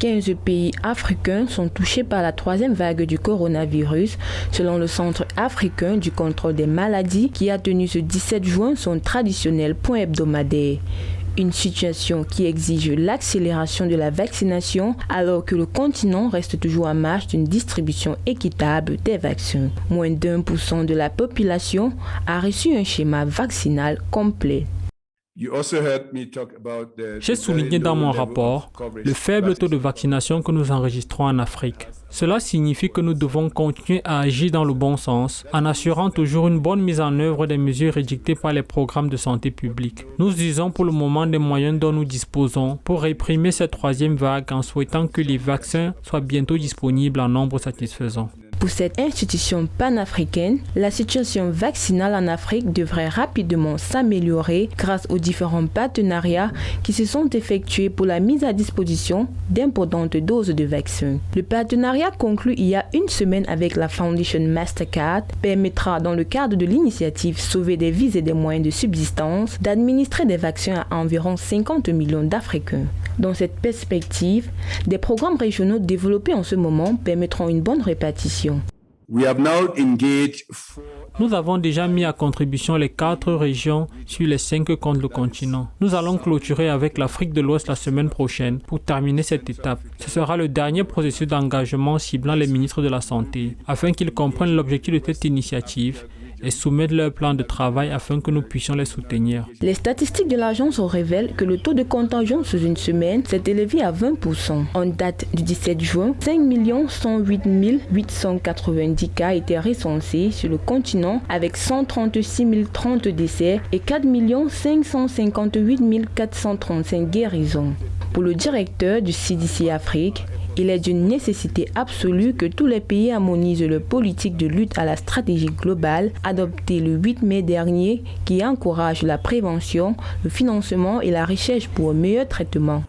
15 pays africains sont touchés par la troisième vague du coronavirus, selon le Centre africain du contrôle des maladies qui a tenu ce 17 juin son traditionnel point hebdomadaire. Une situation qui exige l'accélération de la vaccination alors que le continent reste toujours en marche d'une distribution équitable des vaccins. Moins d'1% de la population a reçu un schéma vaccinal complet. J'ai souligné dans mon rapport le faible taux de vaccination que nous enregistrons en Afrique. Cela signifie que nous devons continuer à agir dans le bon sens en assurant toujours une bonne mise en œuvre des mesures édictées par les programmes de santé publique. Nous usons pour le moment des moyens dont nous disposons pour réprimer cette troisième vague en souhaitant que les vaccins soient bientôt disponibles en nombre satisfaisant. Pour cette institution panafricaine, la situation vaccinale en Afrique devrait rapidement s'améliorer grâce aux différents partenariats qui se sont effectués pour la mise à disposition d'importantes doses de vaccins. Le partenariat conclu il y a une semaine avec la Foundation Mastercard permettra, dans le cadre de l'initiative Sauver des vies et des moyens de subsistance, d'administrer des vaccins à environ 50 millions d'Africains. Dans cette perspective, des programmes régionaux développés en ce moment permettront une bonne répartition. Nous avons déjà mis à contribution les 4 régions sur les 5 contre le continent. Nous allons clôturer avec l'Afrique de l'Ouest la semaine prochaine pour terminer cette étape. Ce sera le dernier processus d'engagement ciblant les ministres de la Santé, afin qu'ils comprennent l'objectif de cette initiative et soumettent leur plan de travail afin que nous puissions les soutenir. Les statistiques de l'agence révèlent que le taux de contagion sous une semaine s'est élevé à 20%. En date du 17 juin, 5 108 890 cas étaient recensés sur le continent avec 136 030 décès et 4 558 435 guérisons. Pour le directeur du CDC Afrique, il est d'une nécessité absolue que tous les pays harmonisent leur politique de lutte à la stratégie globale adoptée le 8 mai dernier qui encourage la prévention, le financement et la recherche pour un meilleur traitement.